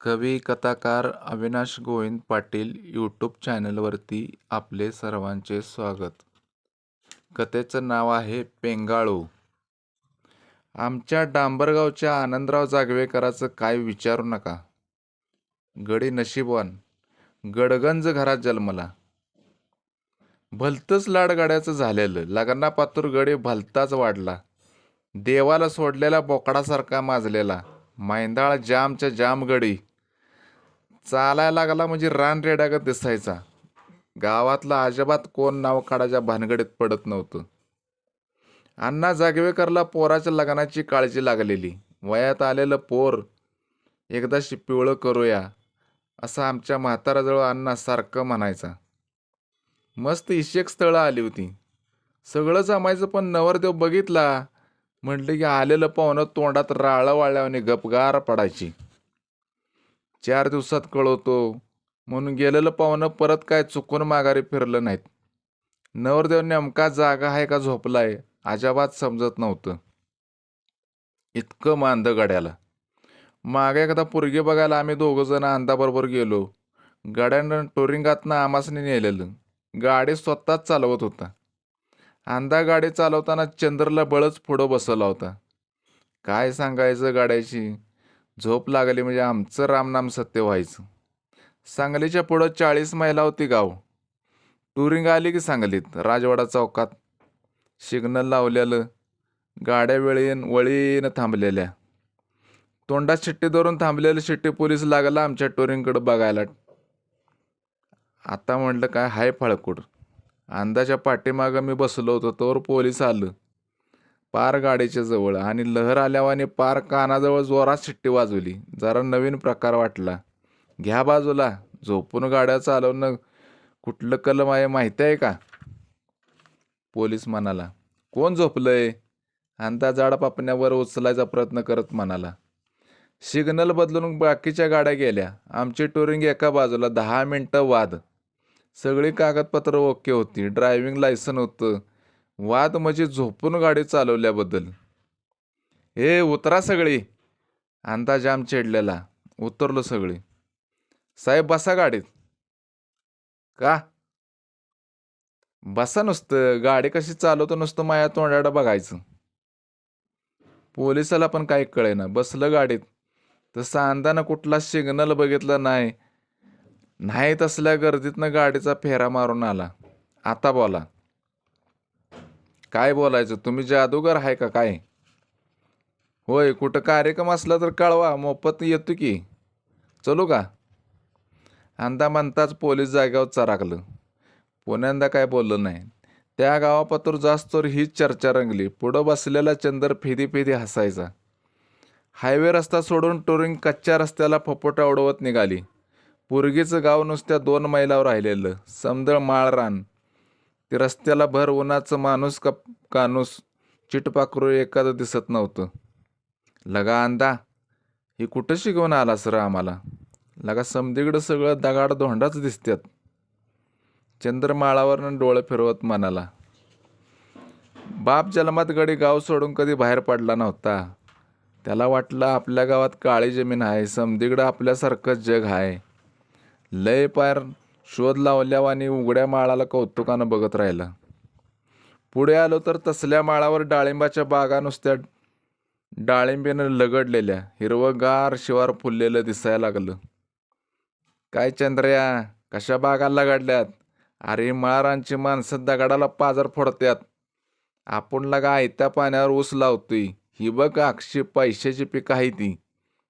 कवी कथाकार अविनाश गोविंद पाटील यूट्यूब चॅनलवरती आपले सर्वांचे स्वागत. कथेचं नाव आहे पेंगाळू. आमच्या डांबरगावच्या आनंदराव जागवेकराचं काय विचारू नका. गडी नशीबवान, गडगंज घरात जन्मला. भलतंच लाडगाड्याचं झालेलं, लग्नापातूर गडी भलताच वाढला. देवाला सोडलेला बोकडासारखा माजलेला, मैंदाळ जामच्या जाम गडी. चालायला लागला म्हणजे रानरेड्यागत दिसायचा. गावातला अजिबात कोण नाव काढायच्या भानगडीत पडत नव्हतं. अण्णा जागवेकरला पोराच्या लग्नाची काळजी लागलेली. वयात आलेलं पोर एकदाशी पिवळं करूया असं आमच्या म्हाताराजवळ अण्णा सारखं म्हणायचा. मस्त इशेक स्थळं आली होती. सगळं जमायचं, पण नवरदेव बघितला म्हटलं की आलेलं पाहुणं तोंडात राळं वाळल्याने गपगार पडायची. 4 दिवसात कळवतो म्हणून गेलेलं पाहुणं परत काय चुकून माघारी फिरलं नाहीत. नवरदेव नेमका जागा आहे का झोपलाय अजिबात समजत नव्हतं. इतकं मांद गड्याला. मागे एकदा पोरगी बघायला आम्ही दोघंजण अंधाबरोबर गेलो. गड्यानं टोरिंगातनं आमासने नेलेलं. गाडी स्वतःच चालवत होता. अंधा गाडी चालवताना चंद्रला बळच पुढं बसवला होता. काय सांगायचं, गाड्याची झोप लागली म्हणजे आमचं रामनाम सत्य व्हायचं. सांगलीच्या पुढं 40 मैला होती गाव. टुरिंग आली की सांगलीत राजवाडा चौकात सिग्नल लावलेलं, गाड्या वळीनं थांबलेल्या. तोंडात शिट्टी धरून थांबलेलं शिट्टी पोलीस लागला आमच्या टुरिंगकडे बघायला. आता म्हटलं काय हाय फळकूड. अंदाच्या पाठीमागं मी बसलो होतो तोवर पोलीस आलं पार गाडीच्या जवळ आणि लहर आल्यावाने पार कानाजवळ जोरात शिट्टी वाजवली. जरा नवीन प्रकार वाटला. घ्या बाजूला, झोपून गाड्या चालवणं कुठलं कलम आहे माहिती आहे का? पोलीस म्हणाला. कोण झोपलंय? अंदा जाड पापण्यावर उचलायचा प्रयत्न करत म्हणाला. सिग्नल बदलून बाकीच्या गाड्या गेल्या. आमची टुरिंग एका बाजूला. 10 मिनिटं वाद. सगळी कागदपत्र ओके होती. ड्रायव्हिंग लायसन होतं. वाद म्हणजे झोपून गाडी चालवल्याबद्दल. उतरा सगळी. अंदा जाम चिडलेला. उतरलो सगळी. साहेब बसा गाडीत. का? बसा नुसतं. गाडी कशी चालवतो नुसतं माया तोंडाकडं बघायचं. पोलिसाला पण काही कळेना. बसलं गाडीत. तसं अंदानं कुठला सिग्नल बघितलं नाही तसल्या गर्दीतनं गाडीचा फेरा मारून आला. आता बोला. काय बोलायचं? तुम्ही जादूगर आहे का काय? होय, कुठं कार्यक्रम असला तर कळवा, मोफत येतो की. चलू का? अंदा म्हणताच पोलीस जाग्यावर चराकलं. पुण्यांदा काय बोललं नाही. त्या गावापातूर जास्तोर हीच चर्चा रंगली. पुढं बसलेला चंदर फिदी हसायचा. हायवे रस्ता सोडून टुरिंग कच्च्या रस्त्याला फपोटा उडवत निघाली. पोरगीचं गाव नुसत्या 2 मैलावर राहिलेलं समदळ माळरान. ते रस्त्याला भर उन्हाचं माणूस कानूस चिटपाखरू एखादं दिसत नव्हतं. लगा अंदा, ही कुठं शिकवून आला सर आम्हाला? लगा समधीकडं सगळं दगाड धोंडाच दिसतात. चंद्रमाळावरनं डोळं फिरवत म्हणाला. बाप जन्मात गडी गाव सोडून कधी बाहेर पडला नव्हता. त्याला वाटलं आपल्या गावात काळी जमीन आहे, समधीकडं आपल्यासारखंच जग आहे. लय पार शोध लावल्यावानी उघड्या माळाला कौतुकानं बघत राहिला. पुढे आलो तर तसल्या माळावर डाळिंबाच्या बागा नुसत्या डाळिंबीनं लगडलेल्या. हिरवंगार शिवार फुललेलं दिसायला लागलं. काय चंद्रया, कशा बागा लगडल्यात? अरे माळरांची माणसं दगडाला पाजर फोडत्यात. आपण लगा आयत्या पाण्यावर ऊस लावतोय. ही बघ अक्षी पैशाची पिकं आहे ती.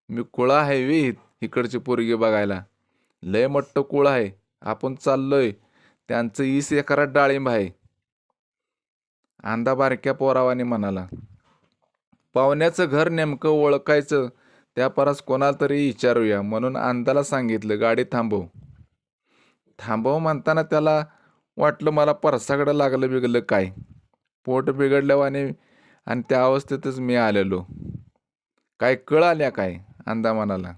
मी कुळा आहे वी इकडची पोरगी बघायला. लय मोठं कुळ आहे. आपण चाललोय. त्यांचं 20 एकरात डाळिंब आहे. अंदा बारक्या पोरावानी म्हणाला. पाहुण्याचं घर नेमकं ओळखायचं त्या परस कोणाला तरी विचारूया म्हणून अंदाला सांगितलं गाडी थांबव म्हणताना त्याला वाटलं मला परसाकडं लागलं बिगलं काय. पोट बिघडल्यावाने आणि त्या अवस्थेतच मी आलेलो. काय कळ आल्या काय? अंदा म्हणाला.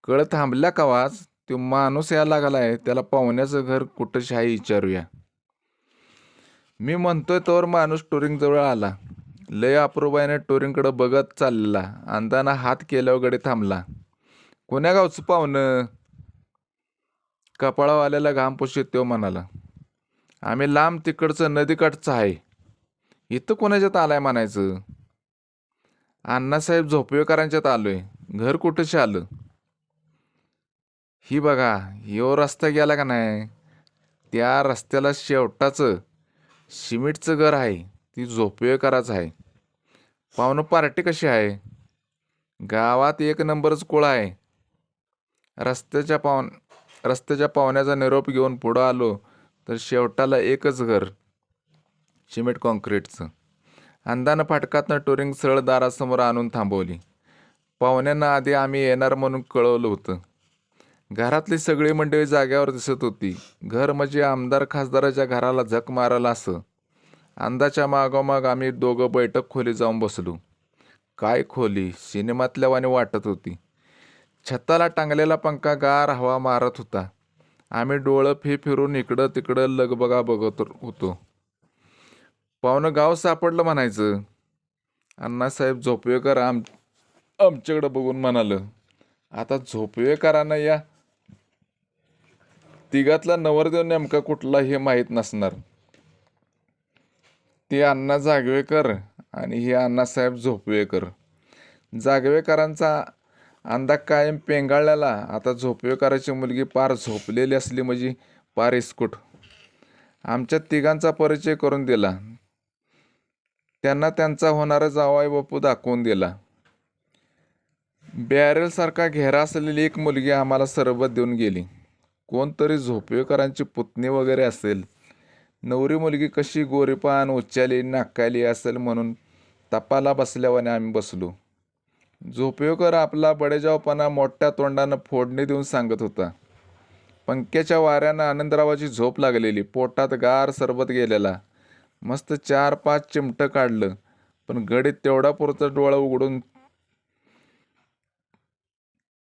कळ थांबल्या का वाच? तो माणूस यायला लागलाय. त्याला पाहुण्याचं घर कुठंशी आहे विचारूया. मी म्हणतोय तोवर माणूस टुरिंग जवळ आला. लय अप्रूबाईने टुरिंगकडे बघत चाललेला. अंदाना हात केल्यावर गडी थांबला. कोण्या गावचं पाहुणं? कपाळावाल्याला घाम पुशीत तो म्हणाला. आम्ही लांब तिकडचं नदीकाठचं आहे. इथं कोणाच्यात आलाय म्हणायचं? अण्णासाहेब झोपवेकरांच्यात आलोय. घर कुठंशी आलं? ही बघा, ह्यो रस्ता गेला का नाही, त्या रस्त्याला शेवटाचं सिमेंटचं घर आहे. ती झोपवेकराचं आहे. पाहुणं पार्टी कशी आहे? गावात एक नंबरच कुळा आहे. रस्त्याच्या पाहुण रस्त्याच्या पाहुण्याचा निरोप घेऊन पुढं आलो तर शेवटाला एकच घर, सिमेंट कॉन्क्रीटचं. अंधानं फाटकातनं टुरिंग सरळ दारासमोर आणून थांबवली. पाहुण्यांना आधी आम्ही येणार म्हणून कळवलं होतं. घरातली सगळी मंडळी जाग्यावर दिसत होती. घर म्हणजे आमदार खासदाराच्या घराला झक मारायला असं. अंदाच्या मागोमाग आम्ही दोघं बैठक खोली जाऊन बसलो. काय खोली, सिनेमातल्या वाणी वाटत होती. छताला टांगलेला पंखा गार हवा मारत होता. आम्ही डोळं फिरून इकडं तिकडं लगबगा बघत होतो. पाहुणं गाव सापडलं म्हणायचं. अण्णासाहेब झोपवेकर आमच्याकडं बघून म्हणालं. आता झोपवेकरांना या तिघातला नवरदेव नेमका कुठला हे माहीत नसणार. ते अण्णा जागवेकर आणि हे अण्णासाहेब झोपवेकर. जागवेकरांचा अंदा कायम पेंगाळलेला आता झोपवेकराची मुलगी पार झोपलेली असली म्हणजे पार इस्कुट. आमच्या तिघांचा परिचय करून दिला. त्यांना त्यांचा होणारा जावई बापू दाखवून दिला. बॅरेलसारखा घेरा असलेली एक मुलगी आम्हाला सरबत देऊन गेली. कोणतरी झोपवेकरांची पुतणी वगैरे असेल. नवरी मुलगी कशी गोरीपान उच्चाली नाकाली असेल म्हणून तपाला बसल्यावाने आम्ही बसलो. झोपवेकर आपला बडेजावपणा मोठ्या तोंडानं फोडणी देऊन सांगत होता. पंख्याच्या वाऱ्यानं आनंदरावाची झोप लागलेली. पोटात गार सरबत गेलेला. मस्त 4-5 चिमटं काढलं. पण गडीत तेवढा पुरतं डोळा उघडून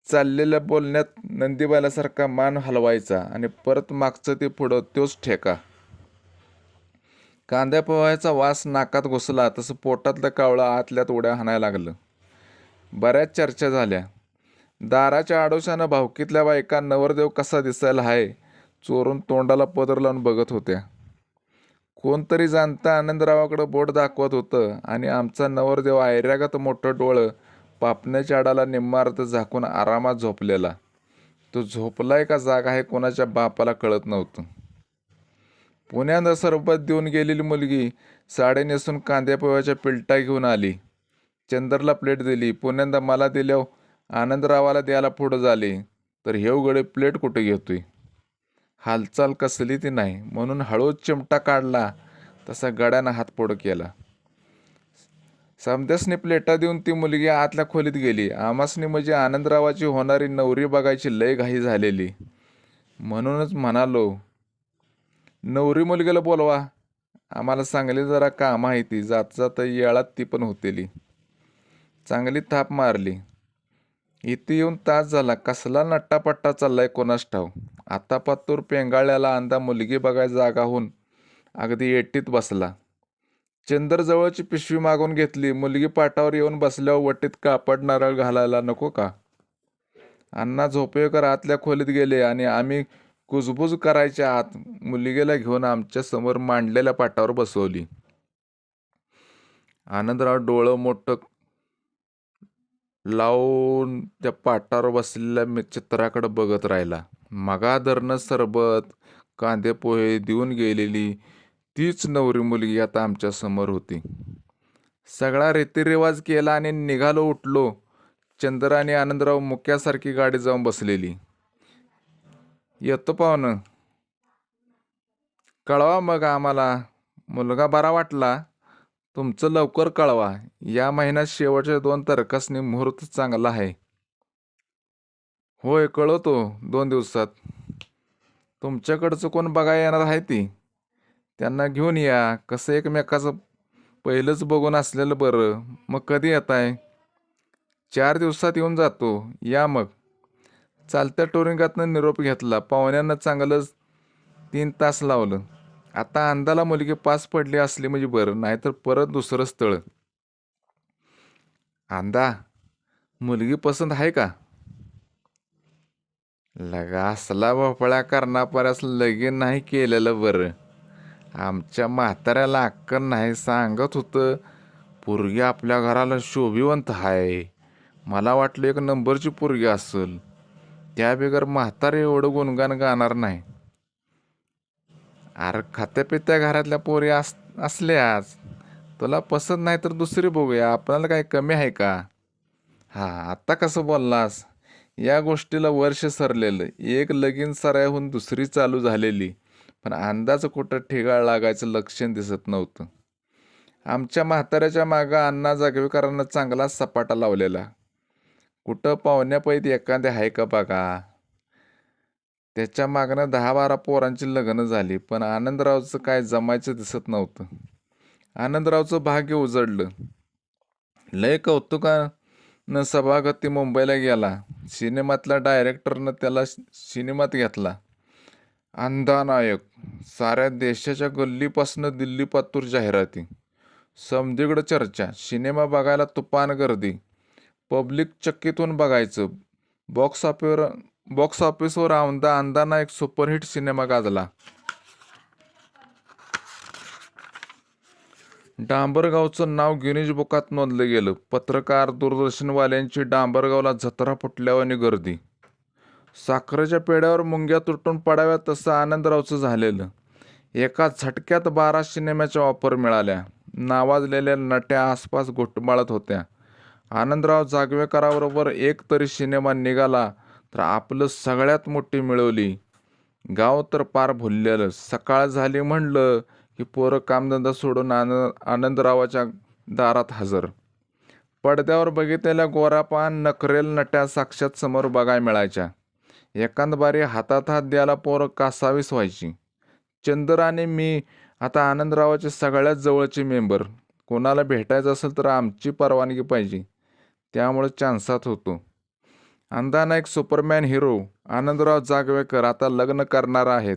चाललेल्या बोलण्यात नंदीबाल्यासारखा मान हलवायचा आणि परत मागचं ते पुढं तोच ठेका. कांद्या पोह्याचा वास नाकात घुसला तसं पोटातलं कावळं आतल्यात उड्या हाणायला लागलं. बऱ्याच चर्चा झाल्या. दाराच्या आडोशानं भावकीतल्या बायका नवरदेव कसा दिसायला हाय चोरून तोंडाला पदर लावून बघत होत्या. कोणतरी जाणता आनंदरावाकडं बोट दाखवत होतं आणि आमचा नवरदेव ऐऱ्यागत मोठं डोळं पापण्याच्या आडाला निम्मार्थ झाकून आरामात झोपलेला. तो झोपलाय का जागा आहे कोणाच्या बापाला कळत नव्हतं. पुण्यानं सरबत देऊन गेलेली मुलगी साडी नेसून कांद्या पोह्याच्या पिलटा घेऊन आली. चंदरला प्लेट दिली. पुण्यांदा मला दिल्यावर आनंदरावाला द्यायला पुढं झाले तर हेव गडे प्लेट कुठे घेतोय. हालचाल कसली ती नाही म्हणून हळूच चिमटा काढला तसा गड्यानं हात पुढं केला. समद्यासनी प्लेटा देऊन ती मुलगी आतल्या खोलीत गेली. आमासनी म्हणजे आनंदरावाची होणारी नवरी बघायची लय घाई झालेली. म्हणूनच म्हणालो, नवरी मुलगीला बोलवा. आम्हाला चांगली जरा कामं आहे ती. जात जाता येळात ती पण होतेली. चांगली थाप मारली. इथे येऊन तास झाला. कसला नट्टापट्टा चाललाय कोणास ठाव. आता पातूर पेंगाळल्याला अंदा मुलगी बघाय जागा होऊन अगदी एटीत बसला. चंदर जवळची पिशवी मागून घेतली. मुलगी पाटावर येऊन बसल्यावर वटीत कापड नारळ घालायला नको का? अण्णा झोपेकर आतल्या खोलीत गेले आणि आम्ही कुजबुज करायच्या आत मुलगीला घेऊन आमच्या समोर मांडलेल्या पाटावर बसवली. आनंदराव डोळं मोठं लावून त्या पाटावर बसलेल्या चित्राकडे बघत राहिला. मगाधरनं सरबत कांदे पोहे देऊन गेलेली तीच नवरी मुलगी आता आमच्या समोर होती. सगळा रीतिरिवाज केला आणि निघालो. उठलो. चंद्र आणि आनंदराव मुक्यासारखी गाडी जाऊन बसलेली. येतो पाहुणं. कळवा मग आम्हाला. मुलगा बरा वाटला. तुमचं लवकर कळवा. या महिन्यात शेवटच्या 2 तारखांनी मुहूर्त चांगला आहे. होय कळवतो 2 दिवसात. तुमच्याकडचं कोण बघायला येणार आहे ती त्यांना घेऊन या. कसं एकमेकाचं पहिलंच बघून असलेलं बरं. मग कधी येताय? 4 दिवसात येऊन जातो. या मग. चालत्या टोरिंगातनं निरोप घेतला. पाहुण्यांना चांगलंच 3 तास लावलं. आता अंदाला मुलगी पास पडली असली म्हणजे बरं, नाहीतर परत दुसरं स्थळ. अंदा मुलगी पसंत आहे का? लगा असला भोपळा करणापर्यंत लगीन नाही केलेलं बरं. आमच्या म्हाताऱ्याला अक्कल नाही सांगत होतं पोरगी आपल्या घराला शोभिवंत आहे. मला वाटलं एक नंबरची पोरगी असेल. त्या बिगर म्हातारे एवढं गुणगान गाणार नाही. अरे खात्यापित्या घरातल्या पोरी असल्याच. तुला पसंत नाही तर दुसरी बघूया, आपल्याला काय कमी आहे का? हा, आता कसं बोललास? या गोष्टीला वर्ष सरलेलं, एक लगीन सरायहून दुसरी चालू झालेली, पण अंदाज कुठं ठिगाळ लागायचं लक्षण दिसत नव्हतं. आमच्या म्हाताऱ्याच्या मागं अण्णा जागवेकरांना चांगलाच सपाटा लावलेला. कुठं पाहुण्यापैत एखादे आहे का बघा. त्याच्या मागनं 10-12 पोरांची लग्न झाली, पण आनंदरावचं काय जमायचं दिसत नव्हतं. आनंदरावचं भाग्य उजडलं. लय कौतुकानं सभागती मुंबईला गेला. सिनेमातल्या डायरेक्टरनं त्याला सिनेमात घेतला. अंधा नायक. साऱ्या देशाच्या गल्लीपासनं दिल्लीपातूर जाहिराती. समदीकडं चर्चा. सिनेमा बघायला तुफान गर्दी. पब्लिक चक्कीत होऊन बघायचं. बॉक्स ऑफिसवर अंधा नायक सुपरहिट सिनेमा गाजला. डांबरगावचं नाव गिनीज बुकात नोंदलं गेलं. पत्रकार, दूरदर्शनवाल्यांची डांबरगावला जत्रा फुटल्यावानी गर्दी. साखरेच्या पेढ्यावर मुंग्या तुटून पडाव्यात तसं आनंदरावचं झालेलं. एका झटक्यात 12 सिनेमाच्या ऑफर मिळाल्या. नावाजलेल्या नट्या आसपास घुटमाळत होत्या. आनंदराव जागवेकराबरोबर एक तरी सिनेमा निघाला तर आपलं सगळ्यात मोठी मिळवली. गाव तर पार भुललेलं. सकाळ झाली म्हणलं की पोरं कामधंदा सोडून आनंदरावाच्या दारात हजर. पडद्यावर बघितलेल्या गोरापान नखरेल नट्या साक्षात समोर बघाय मिळायच्या. एकांदबारी हातात हात द्यायला पोरं कासावीस व्हायची. चंदर आणि मी आता आनंदरावाचे सगळ्यात जवळचे मेंबर. कोणाला भेटायचं असेल तर आमची परवानगी पाहिजे, त्यामुळे चान्सात होतो. अंधा नायक सुपरमॅन हिरो आनंदराव जागवेकर आता लग्न करणार आहेत.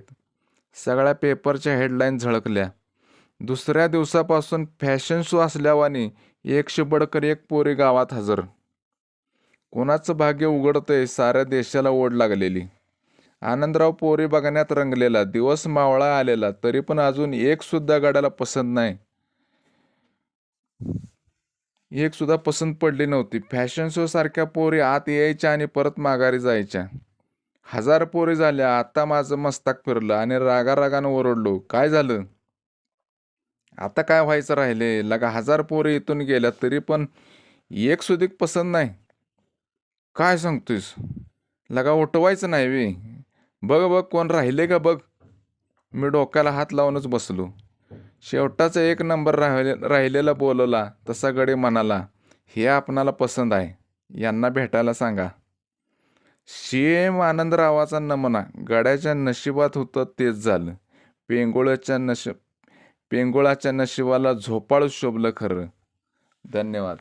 सगळ्या पेपरच्या हेडलाईन झळकल्या. दुसऱ्या दिवसापासून फॅशन शो असल्यावानी 100 बडकर 1 पोरी गावात हजर. कोणाचं भाग्य उघडतंय साऱ्या देशाला ओढ लागलेली. आनंदराव पोरी बघण्यात रंगलेला. दिवस मावळा आलेला, तरी पण अजून एक सुद्धा गाड्याला पसंत नाही. एक सुद्धा पसंत पडली नव्हती. फॅशन शो सारख्या पोरी आत यायच्या आणि परत माघारी जायच्या. 1000 पोरी झाल्या. आता माझं मस्तक फिरलं आणि रागारागानं ओरडलो, काय झालं? आता काय व्हायचं राहिले? लगा 1000 पोरी इथून गेल्या तरी पण एक सुद्धा पसंत नाही. काय सांगतोयस? लगा उठवायचं नाही वे. बघ बघ कोण राहिले का बघ. मी डोक्याला हात लावूनच बसलो. शेवटाचा 1 नंबर राहिलेला बोलवला तसा गडी म्हणाला, हे आपणाला पसंत आहे, यांना भेटायला सांगा. शेम आनंदरावाचा नमना. गड्याच्या नशिबात होतं तेच झालं. पेंगोळाच्या नशिबाला झोपाळू शोभलं खरं. धन्यवाद.